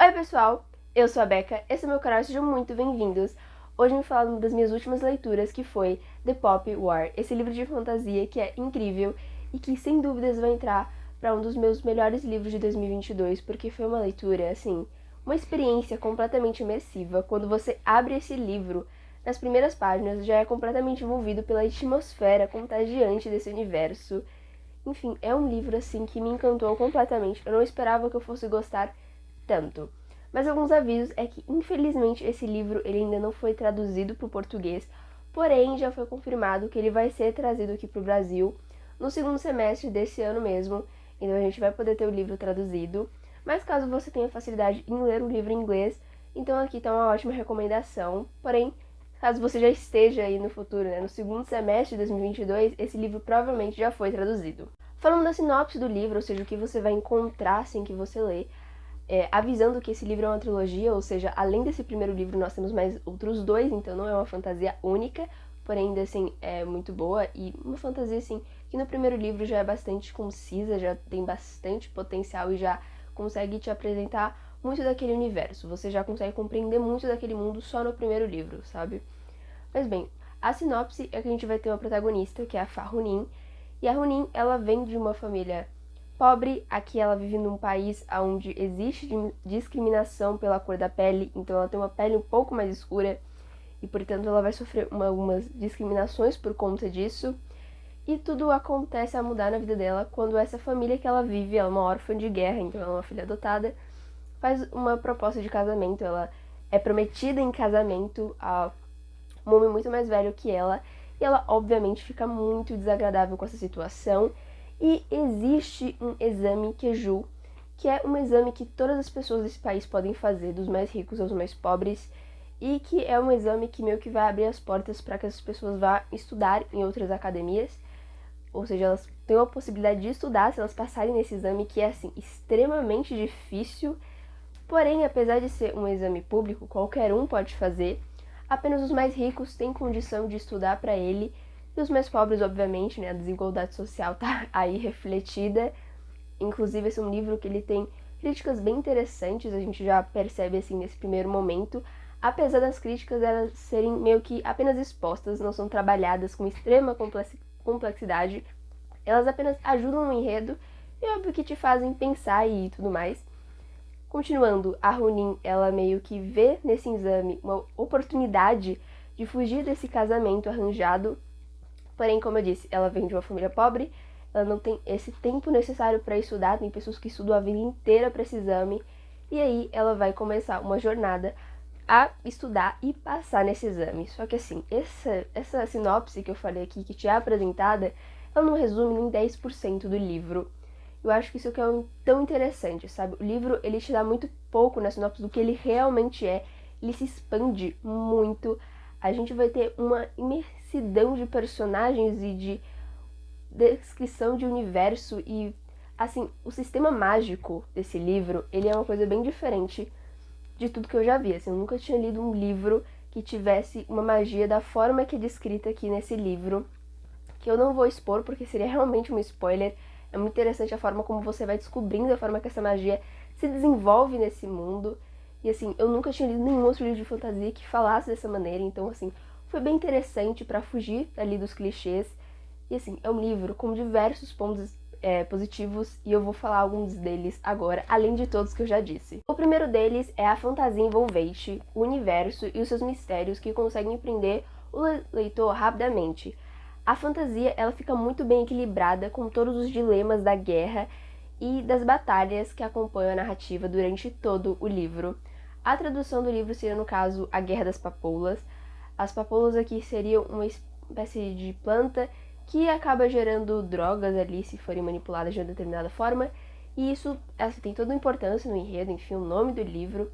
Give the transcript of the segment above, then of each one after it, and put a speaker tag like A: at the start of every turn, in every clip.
A: Oi pessoal, eu sou a Becca, esse é o meu canal, sejam muito bem-vindos. Hoje eu vou falar de uma das minhas últimas leituras, que foi The Pop War, esse livro de fantasia que é incrível e que sem dúvidas vai entrar para um dos meus melhores livros de 2022, porque foi uma leitura, assim, uma experiência completamente imersiva. Quando você abre esse livro, nas primeiras páginas já é completamente envolvido pela atmosfera contagiante desse universo. Enfim, é um livro assim que me encantou completamente. Eu não esperava que eu fosse gostar tanto. Mas alguns avisos é que, infelizmente, esse livro ele ainda não foi traduzido para o português, porém já foi confirmado que ele vai ser trazido aqui para o Brasil no segundo semestre desse ano mesmo, então a gente vai poder ter o livro traduzido. Mas caso você tenha facilidade em ler o livro em inglês, então aqui está uma ótima recomendação. Porém, caso você já esteja aí no futuro, né, no segundo semestre de 2022, esse livro provavelmente já foi traduzido. Falando da sinopse do livro, ou seja, o que você vai encontrar assim que você lê, avisando que esse livro é uma trilogia, ou seja, além desse primeiro livro nós temos mais outros dois, então não é uma fantasia única, porém ainda assim é muito boa, e uma fantasia assim que no primeiro livro já é bastante concisa, já tem bastante potencial e já consegue te apresentar muito daquele universo, você já consegue compreender muito daquele mundo só no primeiro livro, sabe? Mas bem, a sinopse é que a gente vai ter uma protagonista, que é a Fahunin, e a Hunin, ela vem de uma família pobre, aqui ela vive num país onde existe discriminação pela cor da pele, então ela tem uma pele um pouco mais escura e, portanto, ela vai sofrer algumas discriminações por conta disso. E tudo acontece a mudar na vida dela quando essa família que ela vive, ela é uma órfã de guerra, então ela é uma filha adotada, faz uma proposta de casamento. Ela é prometida em casamento a um homem muito mais velho que ela, e ela obviamente fica muito desagradável com essa situação. E existe um exame Keju, que é um exame que todas as pessoas desse país podem fazer, dos mais ricos aos mais pobres, e que é um exame que meio que vai abrir as portas para que essas pessoas vá estudar em outras academias, ou seja, elas têm a possibilidade de estudar se elas passarem nesse exame, que é assim extremamente difícil. Porém, apesar de ser um exame público, qualquer um pode fazer, apenas os mais ricos têm condição de estudar para ele, e os mais pobres, obviamente, né, a desigualdade social tá aí refletida. Inclusive, esse é um livro que ele tem críticas bem interessantes, a gente já percebe assim nesse primeiro momento, apesar das críticas elas serem meio que apenas expostas, não são trabalhadas com extrema complexidade, elas apenas ajudam no enredo e óbvio que te fazem pensar e tudo mais. Continuando, a Hunin, ela meio que vê nesse exame uma oportunidade de fugir desse casamento arranjado. Porém, como eu disse, ela vem de uma família pobre, ela não tem esse tempo necessário para estudar, tem pessoas que estudam a vida inteira para esse exame, e aí ela vai começar uma jornada a estudar e passar nesse exame. Só que assim, essa sinopse que eu falei aqui, que te é apresentada, ela não resume nem 10% do livro. Eu acho que isso que é tão interessante, sabe? O livro, ele te dá muito pouco na sinopse do que ele realmente é. Ele se expande muito. A gente vai ter uma imersidão de personagens e de descrição de universo e, assim, o sistema mágico desse livro, ele é uma coisa bem diferente de tudo que eu já vi. Assim, eu nunca tinha lido um livro que tivesse uma magia da forma que é descrita aqui nesse livro, que eu não vou expor porque seria realmente um spoiler. É muito interessante a forma como você vai descobrindo a forma que essa magia se desenvolve nesse mundo. E assim, eu nunca tinha lido nenhum outro livro de fantasia que falasse dessa maneira, então assim, foi bem interessante para fugir ali dos clichês. E assim, é um livro com diversos pontos positivos e eu vou falar alguns deles agora, além de todos que eu já disse. O primeiro deles é a fantasia envolvente, o universo e os seus mistérios que conseguem prender o leitor rapidamente. A fantasia, ela fica muito bem equilibrada com todos os dilemas da guerra e das batalhas que acompanham a narrativa durante todo o livro. A tradução do livro seria, no caso, A Guerra das Papoulas. As papoulas aqui seriam uma espécie de planta que acaba gerando drogas ali se forem manipuladas de uma determinada forma, e isso tem toda a importância no enredo, enfim, o nome do livro.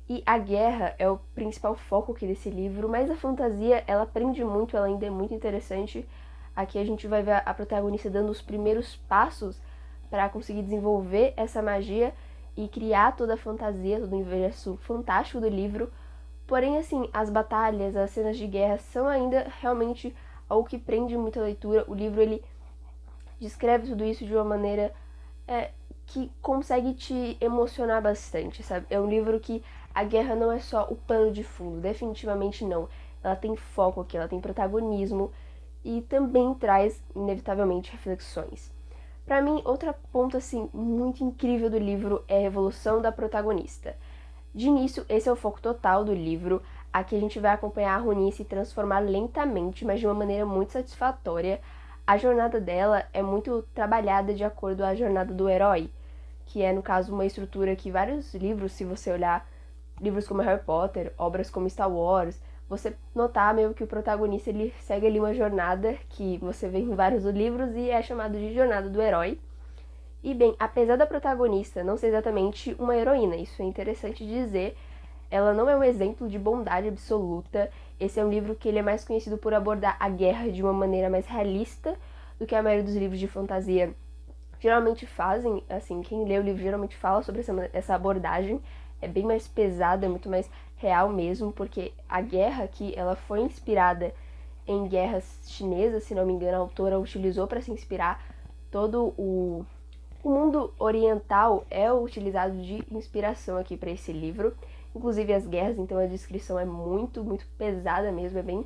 A: E a guerra é o principal foco aqui desse livro, mas a fantasia, ela prende muito, ela ainda é muito interessante. Aqui a gente vai ver a protagonista dando os primeiros passos para conseguir desenvolver essa magia e criar toda a fantasia, todo o universo fantástico do livro. Porém, assim, as batalhas, as cenas de guerra são ainda realmente algo que prende muito a leitura. O livro, ele descreve tudo isso de uma maneira que consegue te emocionar bastante, sabe? É um livro que a guerra não é só o pano de fundo, definitivamente não. Ela tem foco aqui, ela tem protagonismo e também traz, inevitavelmente, reflexões. Pra mim, outro ponto, assim, muito incrível do livro é a evolução da protagonista. De início, esse é o foco total do livro. Aqui a gente vai acompanhar a Ronin se transformar lentamente, mas de uma maneira muito satisfatória. A jornada dela é muito trabalhada de acordo à jornada do herói, que é, no caso, uma estrutura que vários livros, se você olhar, livros como Harry Potter, obras como Star Wars, você notar meio que o protagonista ele segue ali uma jornada que você vê em vários livros e é chamado de jornada do herói. E bem, apesar da protagonista não ser exatamente uma heroína, isso é interessante dizer, ela não é um exemplo de bondade absoluta. Esse é um livro que ele é mais conhecido por abordar a guerra de uma maneira mais realista do que a maioria dos livros de fantasia geralmente fazem. Assim, quem lê o livro geralmente fala sobre essa abordagem. É bem mais pesada, é muito mais real mesmo, porque a guerra aqui, ela foi inspirada em guerras chinesas, se não me engano, a autora utilizou para se inspirar. Todo o mundo oriental é utilizado de inspiração aqui para esse livro, inclusive as guerras, então a descrição é muito, muito pesada mesmo, é bem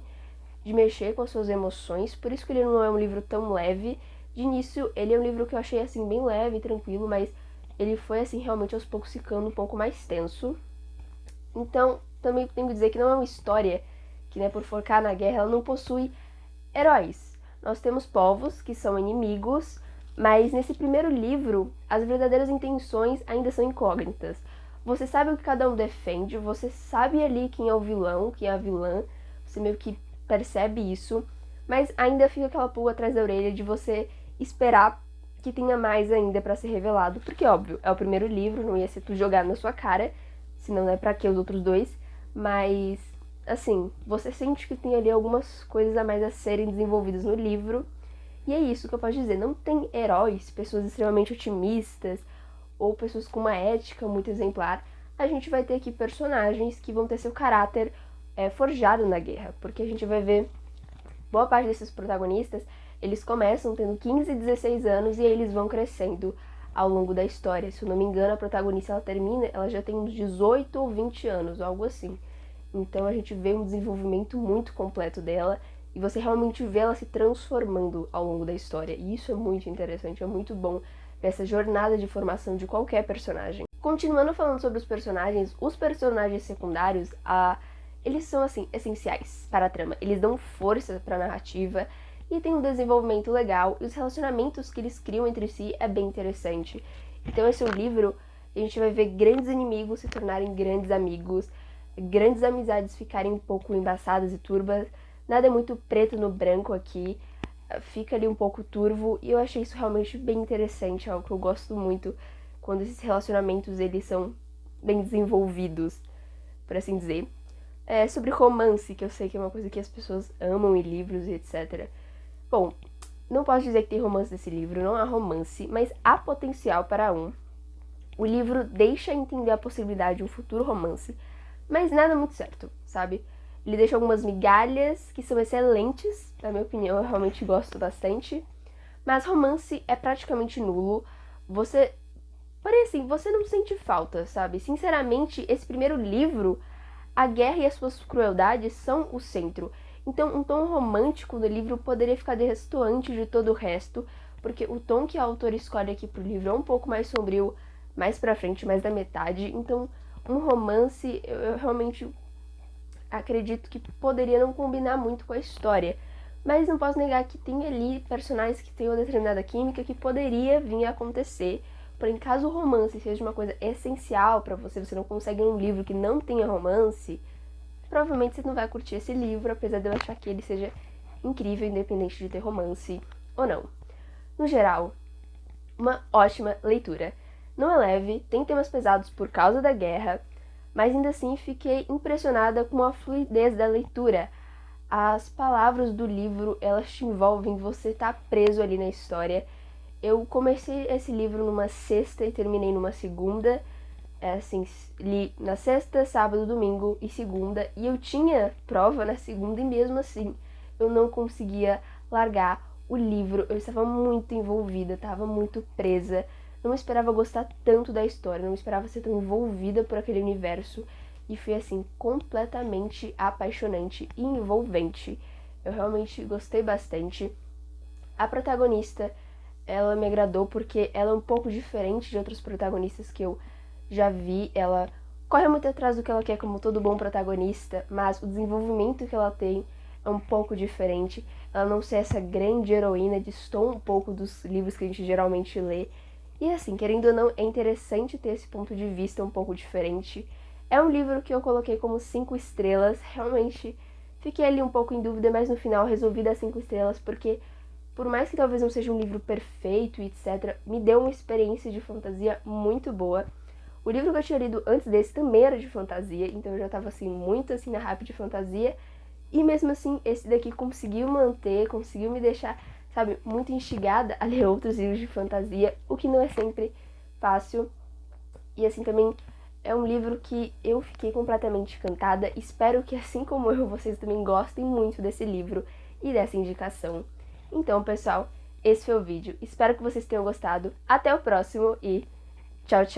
A: de mexer com as suas emoções, por isso que ele não é um livro tão leve. De início, ele é um livro que eu achei, assim, bem leve, tranquilo, mas ele foi, assim, realmente aos poucos ficando um pouco mais tenso. Então, também tenho que dizer que não é uma história que, né, por focar na guerra, ela não possui heróis. Nós temos povos que são inimigos, mas nesse primeiro livro, as verdadeiras intenções ainda são incógnitas. Você sabe o que cada um defende, você sabe ali quem é o vilão, quem é a vilã, você meio que percebe isso, mas ainda fica aquela pulga atrás da orelha de você esperar que tenha mais ainda pra ser revelado, porque óbvio, é o primeiro livro, não ia ser tu jogar na sua cara, senão não é pra que os outros dois, mas assim, você sente que tem ali algumas coisas a mais a serem desenvolvidas no livro, e é isso que eu posso dizer, não tem heróis, pessoas extremamente otimistas, ou pessoas com uma ética muito exemplar. A gente vai ter aqui personagens que vão ter seu caráter forjado na guerra, porque a gente vai ver boa parte desses protagonistas, eles começam tendo 15 e 16 anos e aí eles vão crescendo ao longo da história. Se eu não me engano, a protagonista ela já tem uns 18 ou 20 anos, algo assim. Então a gente vê um desenvolvimento muito completo dela e você realmente vê ela se transformando ao longo da história. E isso é muito interessante, é muito bom ver essa jornada de formação de qualquer personagem. Continuando falando sobre os personagens secundários, eles são, assim, essenciais para a trama. Eles dão força para a narrativa e tem um desenvolvimento legal. E os relacionamentos que eles criam entre si é bem interessante. Então esse é um livro que a gente vai ver grandes inimigos se tornarem grandes amigos, grandes amizades ficarem um pouco embaçadas e turbas. Nada é muito preto no branco aqui. Fica ali um pouco turvo e eu achei isso realmente bem interessante, é algo que eu gosto muito quando esses relacionamentos eles são bem desenvolvidos, por assim dizer. Sobre romance, que eu sei que é uma coisa que as pessoas amam em livros e etc. Bom, não posso dizer que tem romance nesse livro, não há romance, mas há potencial para um. O livro deixa entender a possibilidade de um futuro romance, mas nada muito certo, sabe? Ele deixa algumas migalhas que são excelentes, na minha opinião, eu realmente gosto bastante. Mas romance é praticamente nulo. Porém, assim, você não sente falta, sabe? Sinceramente, esse primeiro livro, a guerra e as suas crueldades são o centro. Então, um tom romântico do livro poderia ficar destoante de todo o resto, porque o tom que a autora escolhe aqui pro livro é um pouco mais sombrio, mais pra frente, mais da metade. Então, um romance, eu realmente acredito que poderia não combinar muito com a história. Mas não posso negar que tem ali personagens que têm uma determinada química que poderia vir a acontecer. Porém, caso o romance seja uma coisa essencial para você, você não consegue um livro que não tenha romance, provavelmente você não vai curtir esse livro, apesar de eu achar que ele seja incrível, independente de ter romance ou não. No geral, uma ótima leitura. Não é leve, tem temas pesados por causa da guerra, mas ainda assim fiquei impressionada com a fluidez da leitura. As palavras do livro, elas te envolvem, você tá preso ali na história. Eu comecei esse livro numa sexta e terminei numa segunda. Assim, li na sexta, sábado, domingo e segunda. E eu tinha prova na segunda e mesmo assim eu não conseguia largar o livro. Eu estava muito envolvida, estava muito presa. não esperava gostar tanto da história, não esperava ser tão envolvida por aquele universo, e foi, assim, completamente apaixonante e envolvente. Eu realmente gostei bastante. A protagonista, ela me agradou porque ela é um pouco diferente de outros protagonistas que eu já vi. Ela corre muito atrás do que ela quer, como todo bom protagonista, mas o desenvolvimento que ela tem é um pouco diferente. Ela não ser essa grande heroína, destoa um pouco dos livros que a gente geralmente lê. E assim, querendo ou não, é interessante ter esse ponto de vista um pouco diferente. É um livro que eu coloquei como 5 estrelas. Realmente fiquei ali um pouco em dúvida, mas no final resolvi dar 5 estrelas porque, por mais que talvez não seja um livro perfeito e etc., me deu uma experiência de fantasia muito boa. O livro que eu tinha lido antes desse também era de fantasia, então eu já tava assim, muito assim na hype de fantasia. E mesmo assim, esse daqui conseguiu manter, conseguiu me deixar, sabe, muito instigada a ler outros livros de fantasia, o que não é sempre fácil. E assim também é um livro que eu fiquei completamente encantada. Espero que, assim como eu, vocês também gostem muito desse livro e dessa indicação. Então, pessoal, esse foi o vídeo. Espero que vocês tenham gostado. Até o próximo e tchau, tchau!